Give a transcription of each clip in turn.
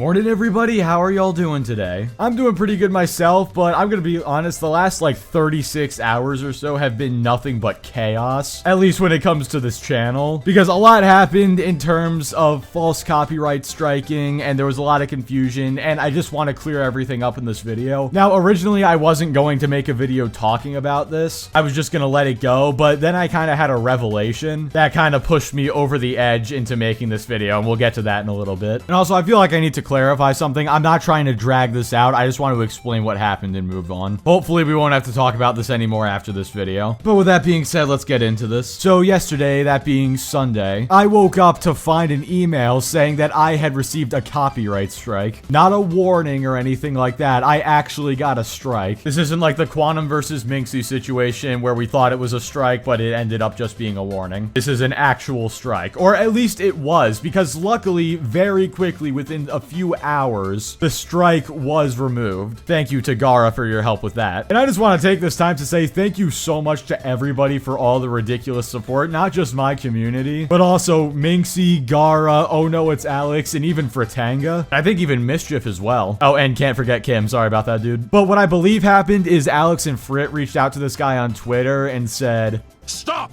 Morning everybody, how are y'all doing today? I'm doing pretty good myself, but I'm gonna be honest, the last like 36 hours or so have been nothing but chaos, at least when it comes to this channel, because a lot happened in terms of false copyright striking, and there was a lot of confusion, and I just want to clear everything up in this video. Now, originally I wasn't going to make a video talking about this. I was just gonna let it go, but then I kind of had a revelation that kind of pushed me over the edge into making this video, and we'll get to that in a little bit. And also, I feel like I need to clarify something. I'm not trying to drag this out. I just want to explain what happened and move on. Hopefully, we won't have to talk about this anymore after this video. But with that being said, let's get into this. So yesterday, that being Sunday, I woke up to find an email saying that I had received a copyright strike. Not a warning or anything like that. I actually got a strike. This isn't like the Quantum versus Minxie situation where we thought it was a strike, but it ended up just being a warning. This is an actual strike, or at least it was, because luckily, very quickly, within a few hours, the strike was removed. Thank you to Gara for your help with that. And I just want to take this time to say thank you so much to everybody for all the ridiculous support, not just my community, but also Minxie, Gara, Oh No It's Alex, and even Fratanga. I think even Mischief as well. Oh, and can't forget Kim. Sorry about that, dude. But what I believe happened is Alex and Frit reached out to this guy on Twitter and said, "Stop!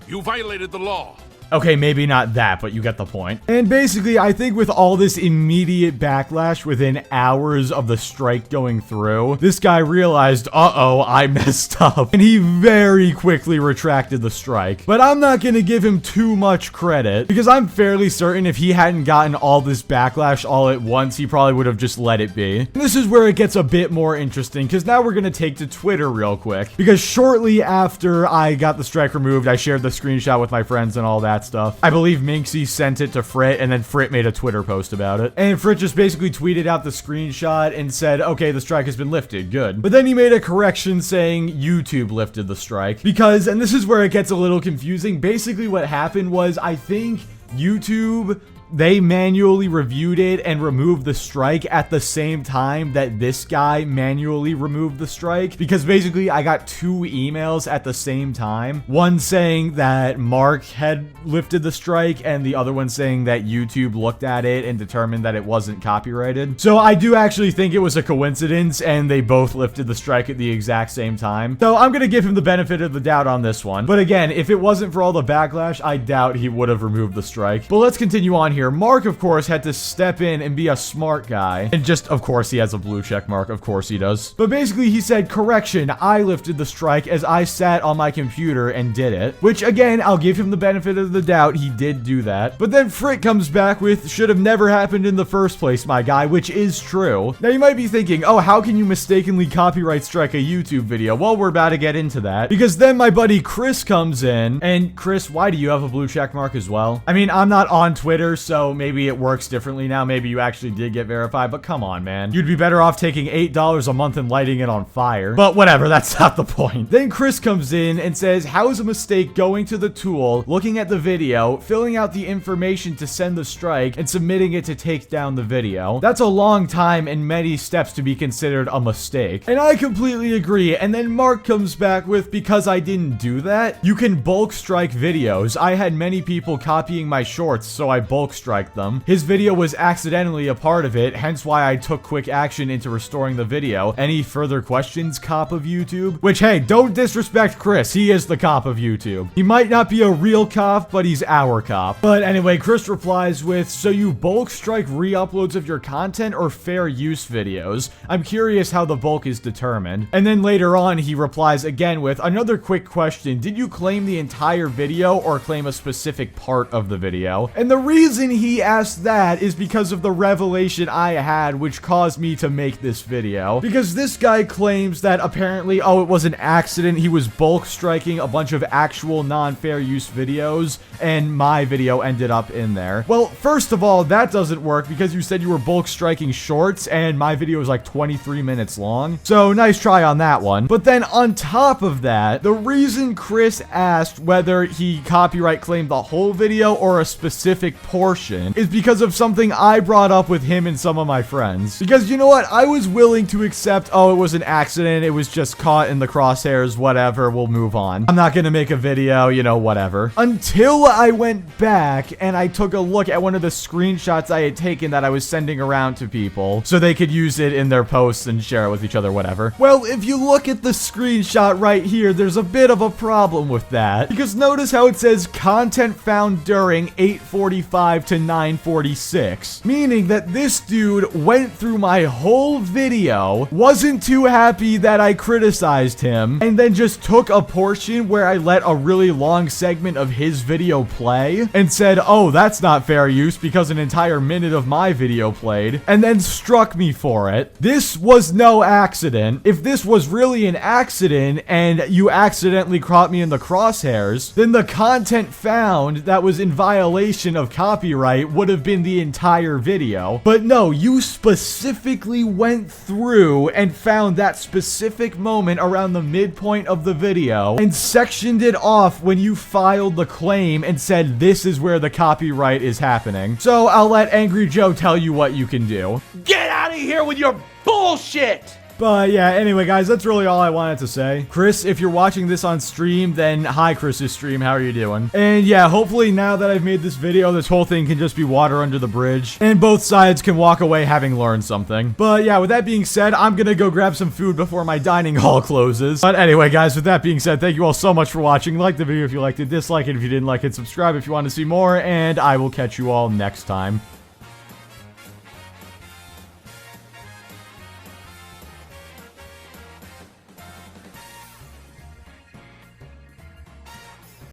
You violated the law." Okay, maybe not that, but you get the point. And basically, I think with all this immediate backlash within hours of the strike going through, this guy realized, uh-oh, I messed up. And he very quickly retracted the strike. But I'm not gonna give him too much credit, because I'm fairly certain if he hadn't gotten all this backlash all at once, he probably would have just let it be. And this is where it gets a bit more interesting, because now we're gonna take to Twitter real quick. Because shortly after I got the strike removed, I shared the screenshot with my friends and all that stuff. I believe Minxie sent it to Frit, and then Frit made a Twitter post about it. And Frit just basically tweeted out the screenshot and said, okay, the strike has been lifted, good. But then he made a correction saying YouTube lifted the strike. Because, and this is where it gets a little confusing, basically what happened was, I think YouTube, they manually reviewed it and removed the strike at the same time that this guy manually removed the strike. Because basically I got two emails at the same time. One saying that Mark had lifted the strike and the other one saying that YouTube looked at it and determined that it wasn't copyrighted. So I do actually think it was a coincidence and they both lifted the strike at the exact same time. So I'm gonna give him the benefit of the doubt on this one. But again, if it wasn't for all the backlash, I doubt he would have removed the strike. But let's continue on here. Mark, of course, had to step in and be a smart guy. And just, of course, he has a blue check mark. Of course he does. But basically, he said, correction, I lifted the strike as I sat on my computer and did it. Which, again, I'll give him the benefit of the doubt. He did do that. But then Frit comes back with, should have never happened in the first place, my guy, which is true. Now, you might be thinking, oh, how can you mistakenly copyright strike a YouTube video? Well, we're about to get into that. Because then my buddy Chris comes in. And Chris, why do you have a blue check mark as well? I mean, I'm not on Twitter, so maybe it works differently now. Maybe you actually did get verified, but come on, man. You'd be better off taking $8 a month and lighting it on fire. But whatever, that's not the point. Then Chris comes in and says, how is a mistake going to the tool, looking at the video, filling out the information to send the strike, and submitting it to take down the video? That's a long time and many steps to be considered a mistake. And I completely agree. And then Mark comes back with, because I didn't do that, you can bulk strike videos. I had many people copying my shorts, so I bulk strike them. His video was accidentally a part of it, hence why I took quick action into restoring the video. Any further questions, cop of YouTube? Which, hey, don't disrespect Chris. He is the cop of YouTube. He might not be a real cop, but he's our cop. But anyway, Chris replies with, so you bulk strike re-uploads of your content or fair use videos? I'm curious how the bulk is determined. And then later on, he replies again with, another quick question. Did you claim the entire video or claim a specific part of the video? And the reason he asked that is because of the revelation I had, which caused me to make this video. Because this guy claims that apparently, oh, it was an accident. He was bulk striking a bunch of actual non-fair use videos, and my video ended up in there. Well, first of all, that doesn't work because you said you were bulk striking shorts, and my video is like 23 minutes long. So nice try on that one. But then on top of that, the reason Chris asked whether he copyright claimed the whole video or a specific portion portion is because of something I brought up with him and some of my friends. Because you know what? I was willing to accept, oh, it was an accident. It was just caught in the crosshairs, whatever. We'll move on. I'm not going to make a video, you know, whatever. Until I went back and I took a look at one of the screenshots I had taken that I was sending around to people so they could use it in their posts and share it with each other, whatever. Well, if you look at the screenshot right here, there's a bit of a problem with that. Because notice how it says content found during 8:45 to 9:46. Meaning that this dude went through my whole video, wasn't too happy that I criticized him, and then just took a portion where I let a really long segment of his video play and said, oh, that's not fair use because an entire minute of my video played, and then struck me for it. This was no accident. If this was really an accident and you accidentally caught me in the crosshairs, then the content found that was in violation of copyright would have been the entire video. But no, you specifically went through and found that specific moment around the midpoint of the video and sectioned it off when you filed the claim and said this is where the copyright is happening. So I'll let Angry Joe tell you what you can do. Get out of here with your bullshit! But yeah, anyway, guys, that's really all I wanted to say. Chris, if you're watching this on stream, then hi, Chris's stream. How are you doing? And yeah, hopefully now that I've made this video, this whole thing can just be water under the bridge, and both sides can walk away having learned something. But yeah, with that being said, I'm gonna go grab some food before my dining hall closes. But anyway, guys, with that being said, thank you all so much for watching. Like the video if you liked it, dislike it if you didn't like it, subscribe if you want to see more, and I will catch you all next time.